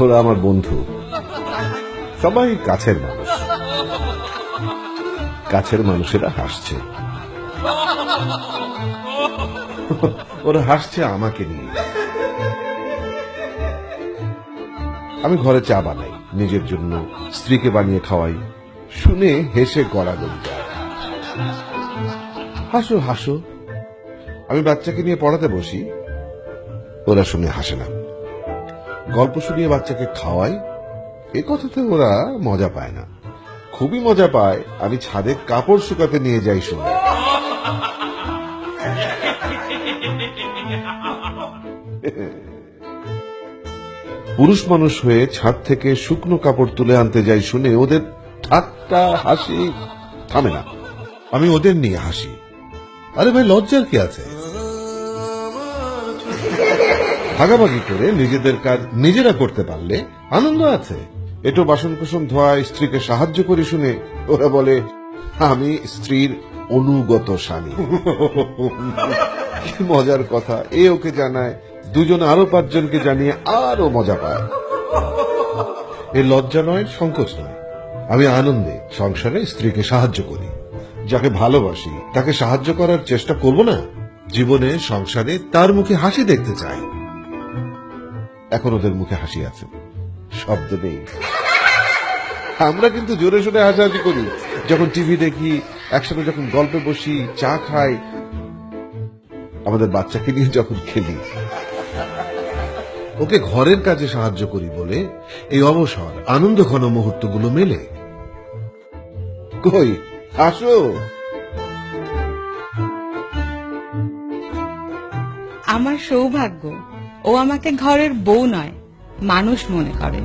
ওরা আমার বন্ধু, সবাই কাছের মানুষ। কাছের মানুষেরা হাসছে, ওরা হাসছে আমাকে নিয়ে। আমি ঘরে চা বানাই নিজের জন্য, স্ত্রীকে বানিয়ে খাওয়াই, শুনে হেসে গড়াগড়ি যায়। হাসো হাসো। আমি বাচ্চাকে নিয়ে পড়াতে বসি, ওরা শুনে হাসে না। গল্প শুনিয়ে বাচ্চাকে খাওয়াই, এ কথাতে ওরা মজা পায় না। খুবই মজা পায় আমি ছাদে কাপড় শুকাতে নিয়ে যাই শুনে। পুরুষ মানুষ হয়ে ছাদ থেকে শুকনো কাপড় তুলে আনতে যাই শুনে ওদের ঠাট্টা হাসি থামে না। আমি ওদের নিয়ে হাসি। আরে ভাই, লজ্জার কি আছে? ভাগাভাগি করে নিজেদের কাজ নিজেরা করতে পারলে আনন্দ আছে। এটো বাসন কুসন ধোয়ায় স্ত্রীকে সাহায্য করি শুনে ওরা বলে আমি স্ত্রীর অনুগত স্বামী। কি মজার কথা! এ ওকে জানায়, দুজন আরো 5 জনকে জানিয়ে আরো মজা পায়। এ লজ্জা নয়, সংকোচ নয়। আমি আনন্দে সংসারে স্ত্রীকে সাহায্য করি। যাকে ভালোবাসি তাকে সাহায্য করার চেষ্টা করব না? জীবনে সংসারে তার মুখে হাসি দেখতে চাই। এখন ওদের মুখে হাসি আছে, শব্দ নেই। আমরা কিন্তু জোরে সোরে হাসাহাসি করি যখন টিভি দেখি, একসাথে যখন গল্পে বসি, চা খাই, আমাদের বাচ্চাকে নিয়ে যখন খেলি। ওকে ঘরের কাজে সাহায্য করি বলে এই অবসর আনন্দ ঘন মুহূর্তগুলো মেলে। কই আসো। আমার সৌভাগ্য ও আমাকে ঘরের বউ নয়, মানুষ মনে করে।